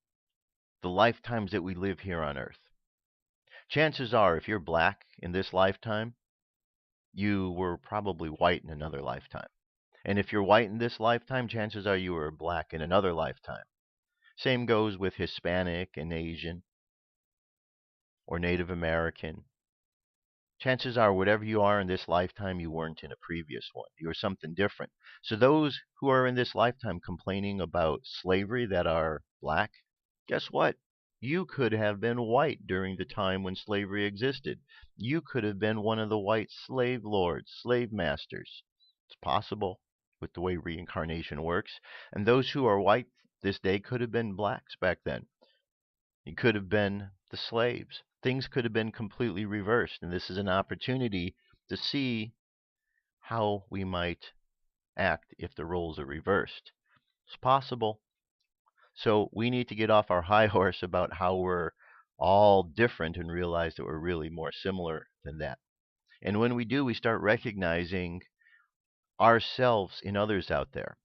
the lifetimes that we live here on Earth. Chances are, if you're black in this lifetime, you were probably white in another lifetime. And if you're white in this lifetime, chances are you were black in another lifetime. Same goes with Hispanic and Asian or Native American. Chances are, whatever you are in this lifetime, you weren't in a previous one. You were something different. So those who are in this lifetime complaining about slavery that are black, guess what? You could have been white during the time when slavery existed. You could have been one of the white slave lords, slave masters. It's possible with the way reincarnation works. And those who are white this day could have been blacks back then. You could have been the slaves. Things could have been completely reversed. And this is an opportunity to see how we might act if the roles are reversed. It's possible. So we need to get off our high horse about how we're all different and realize that we're really more similar than that. And when we do, we start recognizing ourselves in others out there.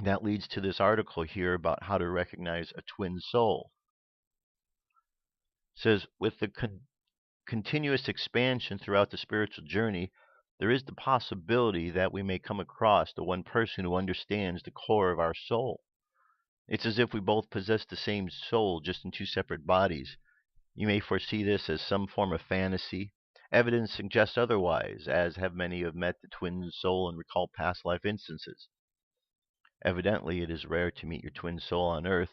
That leads to this article here about how to recognize a twin soul. It says, with the continuous expansion throughout the spiritual journey, there is the possibility that we may come across the one person who understands the core of our soul. It's as if we both possess the same soul, just in two separate bodies. You may foresee this as some form of fantasy. Evidence suggests otherwise, as have many who have met the twin soul and recall past life instances. Evidently, it is rare to meet your twin soul on Earth.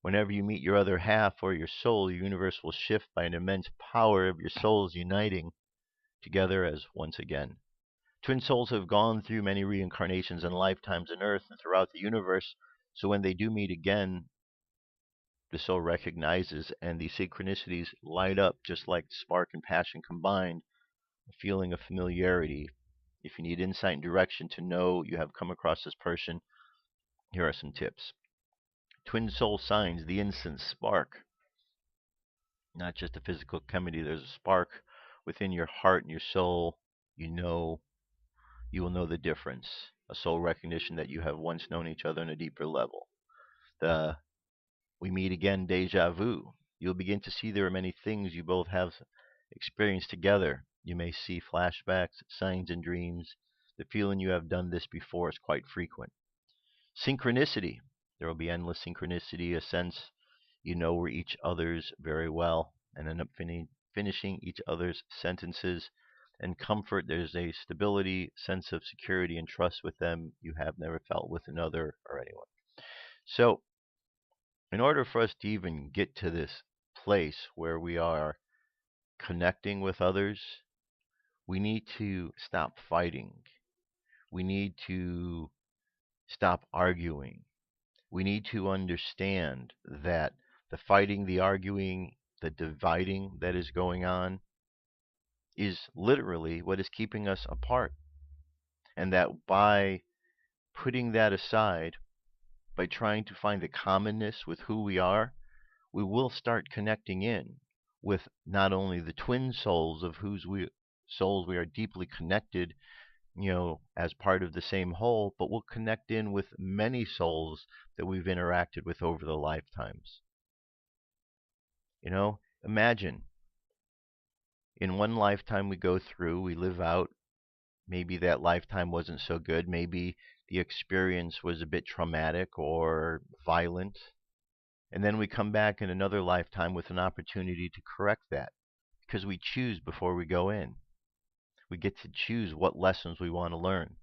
Whenever you meet your other half or your soul, the universe will shift by an immense power of your souls uniting together as once again. Twin souls have gone through many reincarnations and lifetimes on Earth and throughout the universe, so when they do meet again, the soul recognizes, and the synchronicities light up just like spark and passion combined, a feeling of familiarity. If you need insight and direction to know you have come across this person, here are some tips. Twin soul signs, the instant spark. Not just a physical chemistry, there's a spark within your heart and your soul. You will know the difference. A soul recognition that you have once known each other on a deeper level. The we meet again deja vu. You'll begin to see there are many things you both have experienced together. You may see flashbacks, signs in dreams. The feeling you have done this before is quite frequent. Synchronicity. There will be endless synchronicity, a sense you know we're each other's very well and end up finishing each other's sentences. And comfort, there's a stability, sense of security and trust with them you have never felt with another or anyone. So, in order for us to even get to this place where we are connecting with others, we need to stop fighting. We need to stop arguing. We need to understand that the fighting, the arguing, the dividing that is going on is literally what is keeping us apart. And that by putting that aside, by trying to find the commonness with who we are, we will start connecting in with not only the twin souls of whose souls we are deeply connected, as part of the same whole, but we'll connect in with many souls that we've interacted with over the lifetimes. Imagine in one lifetime we go through, we live out, maybe that lifetime wasn't so good, maybe the experience was a bit traumatic or violent, and then we come back in another lifetime with an opportunity to correct that, because we choose before we go in. We get to choose what lessons we want to learn.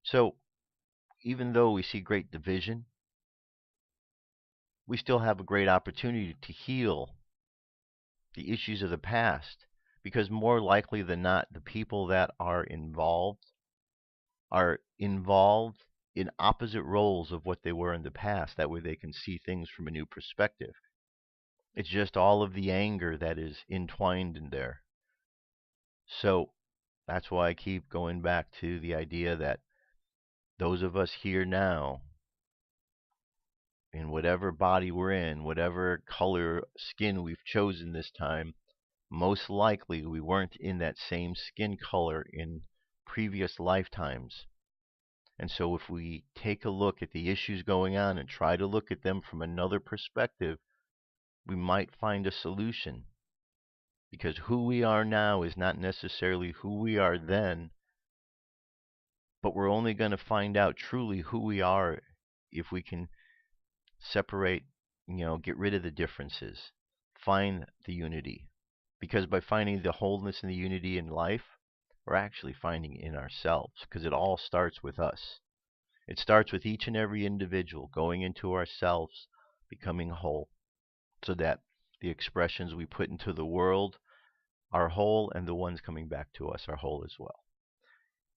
So, even though we see great division, we still have a great opportunity to heal the issues of the past, because more likely than not, the people that are involved in opposite roles of what they were in the past. That way they can see things from a new perspective. It's just all of the anger that is entwined in there. So that's why I keep going back to the idea that those of us here now, in whatever body we're in, whatever color skin we've chosen this time, most likely we weren't in that same skin color in previous lifetimes. And so if we take a look at the issues going on and try to look at them from another perspective, we might find a solution. Because who we are now is not necessarily who we are then, but we're only going to find out truly who we are if we can separate, get rid of the differences, find the unity. Because by finding the wholeness and the unity in life, we're actually finding it in ourselves, because it all starts with us. It starts with each and every individual going into ourselves, becoming whole, so that the expressions we put into the world are whole, and the ones coming back to us are whole as well.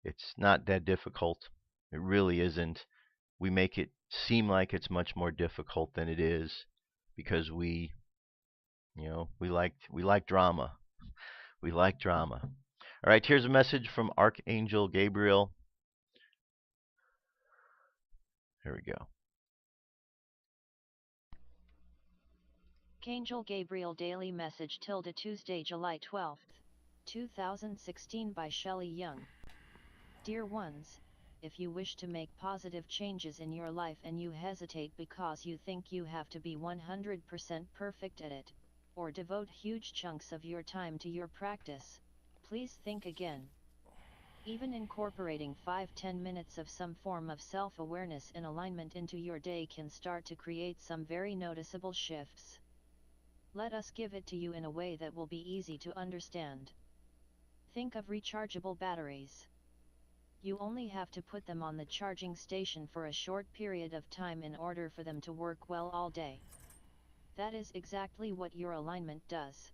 It's not that difficult. It really isn't. We make it seem like it's much more difficult than it is, because we like drama. We like drama. All right, here's a message from Archangel Gabriel. Here we go. Archangel Gabriel Daily Message -- Tuesday, July 12th, 2016 by Shelley Young. Dear ones, if you wish to make positive changes in your life and you hesitate because you think you have to be 100% perfect at it, or devote huge chunks of your time to your practice, please think again. Even incorporating 5-10 minutes of some form of self-awareness and alignment into your day can start to create some very noticeable shifts. Let us give it to you in a way that will be easy to understand. Think of rechargeable batteries. You only have to put them on the charging station for a short period of time in order for them to work well all day. That is exactly what your alignment does.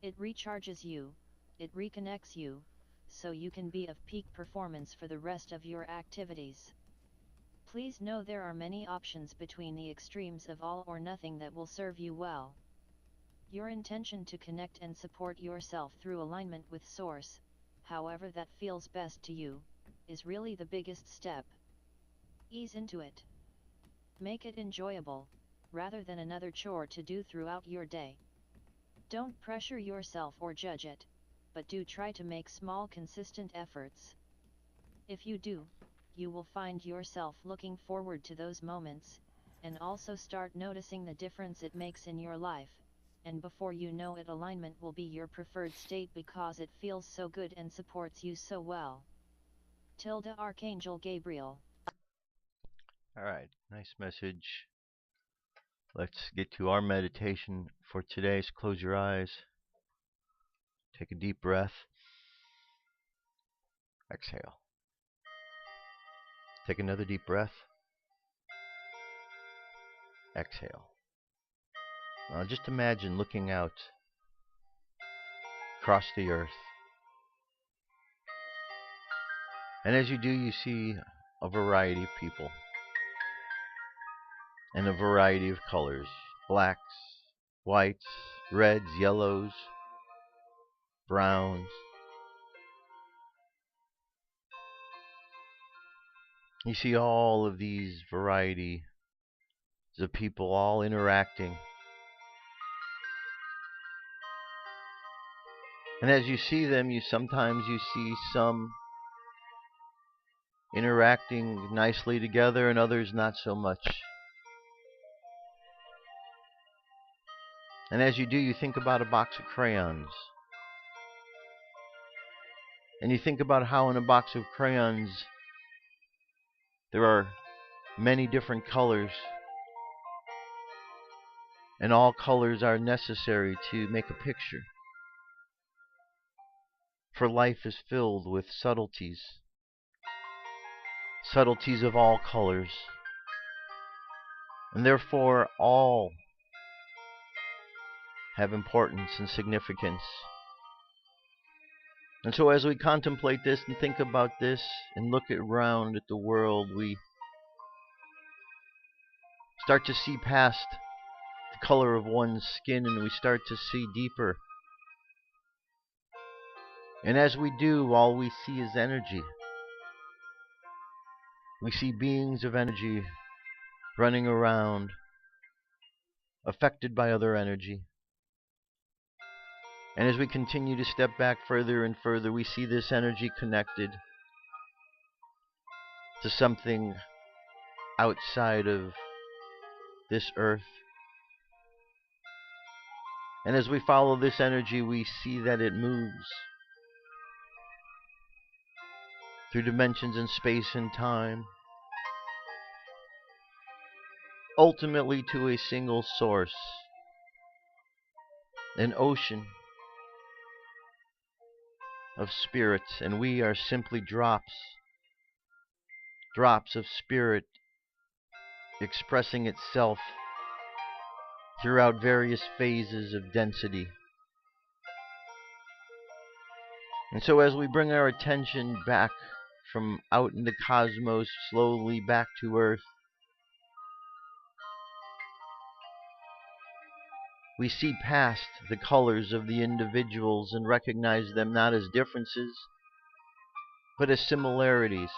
It recharges you, it reconnects you, so you can be of peak performance for the rest of your activities. Please know there are many options between the extremes of all or nothing that will serve you well. Your intention to connect and support yourself through alignment with Source, however that feels best to you, is really the biggest step. Ease into it. Make it enjoyable, rather than another chore to do throughout your day. Don't pressure yourself or judge it, but do try to make small consistent efforts. If you do, you will find yourself looking forward to those moments, and also start noticing the difference it makes in your life, and before you know it, alignment will be your preferred state because it feels so good and supports you so well. Archangel Gabriel. Alright, nice message. Let's get to our meditation for today. So close your eyes. Take a deep breath. Exhale. Take another deep breath. Exhale. Now just imagine looking out across the earth. And as you do, you see a variety of people and a variety of colors. Blacks, whites, reds, yellows, browns. You see all of these varieties of people all interacting. And as you see them, sometimes you see some interacting nicely together and others not so much. And as you do, you think about a box of crayons. And you think about how in a box of crayons there are many different colors. And all colors are necessary to make a picture. For life is filled with subtleties. Subtleties of all colors. And therefore all have importance and significance. And so as we contemplate this and think about this and look around at the world, we start to see past the color of one's skin and we start to see deeper. And as we do, all we see is energy. We see beings of energy running around, affected by other energy. And as we continue to step back further and further, we see this energy connected to something outside of this earth. And as we follow this energy, we see that it moves through dimensions in space and time, ultimately to a single source, an ocean of spirits, and we are simply drops of spirit expressing itself throughout various phases of density. And so as we bring our attention back from out in the cosmos, slowly back to Earth, we see past the colors of the individuals and recognize them not as differences, but as similarities,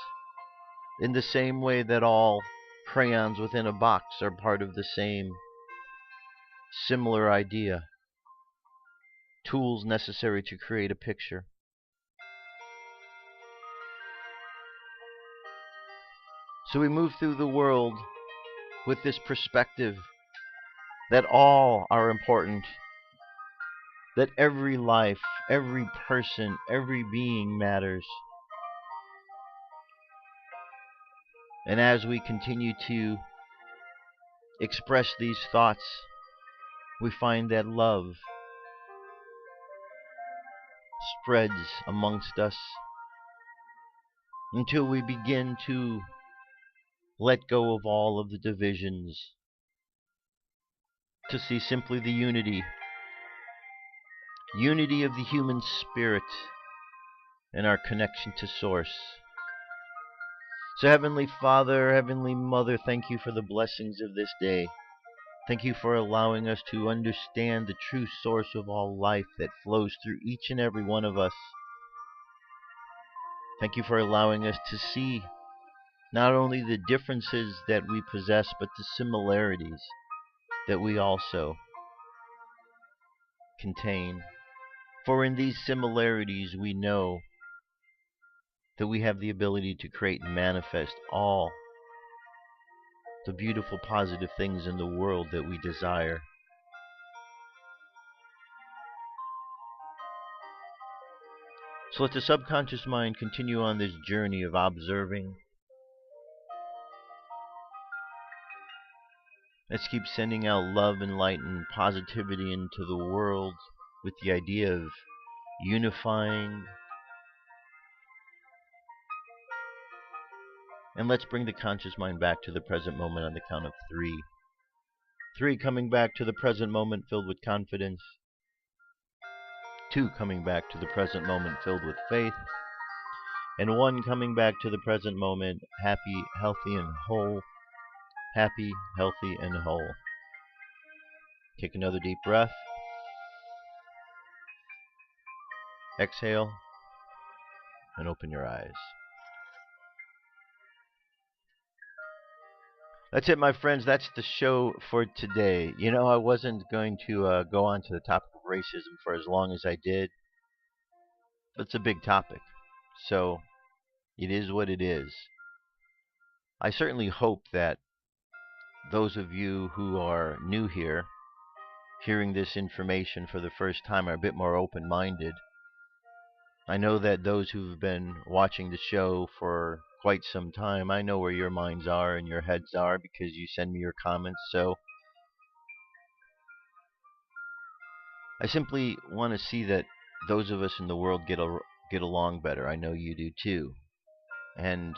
in the same way that all crayons within a box are part of the same similar idea. tools necessary to create a picture. So we move through the world with this perspective that all are important, that every life, every person, every being matters. And as we continue to express these thoughts, we find that love spreads amongst us until we begin to let go of all of the divisions, to see simply the unity of the human spirit and our connection to Source. So Heavenly Father, Heavenly Mother, thank you for the blessings of this day. Thank you for allowing us to understand the true source of all life that flows through each and every one of us. Thank you for allowing us to see not only the differences that we possess, but the similarities that we also contain. For in these similarities we know that we have the ability to create and manifest all the beautiful positive things in the world that we desire. So let the subconscious mind continue on this journey of observing. Let's keep sending out love and light and positivity into the world with the idea of unifying. And let's bring the conscious mind back to the present moment on the count of 3. 3 coming back to the present moment filled with confidence. 2 coming back to the present moment filled with faith. And 1 coming back to the present moment happy, healthy, and whole. Happy, healthy, and whole. Take another deep breath. Exhale. And open your eyes. That's it, my friends. That's the show for today. You know, I wasn't going to go on to the topic of racism for as long as I did. It's a big topic. So, it is what it is. I certainly hope that those of you who are new here, hearing this information for the first time, are a bit more open-minded. I know that those who've been watching the show for quite some time, I know where your minds are and your heads are because you send me your comments. So I simply want to see that those of us in the world get along better. I know you do too. And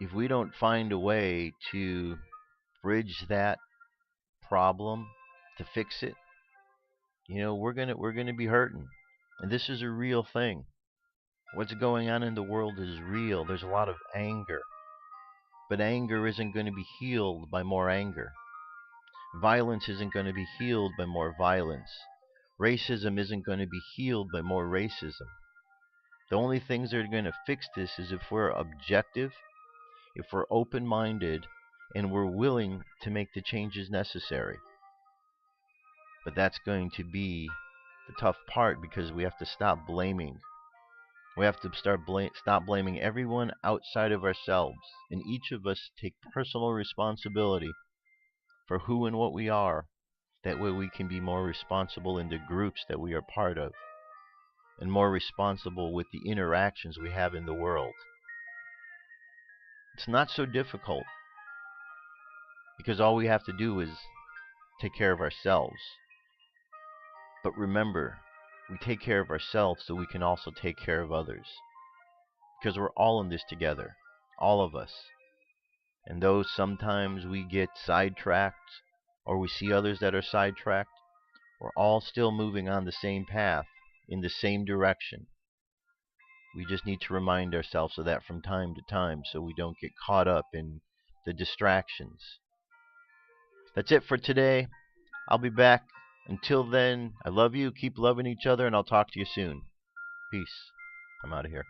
if we don't find a way to bridge that problem, to fix it, you know, we're gonna be hurting. And this is a real thing. What's going on in the world is real. There's a lot of anger. But anger isn't going to be healed by more anger. Violence isn't going to be healed by more violence. Racism isn't going to be healed by more racism. The only things that are going to fix this is if we're objective, if we're open-minded, and we're willing to make the changes necessary. But that's going to be the tough part because we have to stop blaming. We have to stop blaming everyone outside of ourselves, and each of us take personal responsibility for who and what we are. That way we can be more responsible in the groups that we are part of, and more responsible with the interactions we have in the world. It's not so difficult, because all we have to do is take care of ourselves. But remember, we take care of ourselves so we can also take care of others. Because we're all in this together. All of us. And though sometimes we get sidetracked, or we see others that are sidetracked, we're all still moving on the same path, in the same direction. We just need to remind ourselves of that from time to time so we don't get caught up in the distractions. That's it for today. I'll be back. Until then, I love you. Keep loving each other, and I'll talk to you soon. Peace. I'm out of here.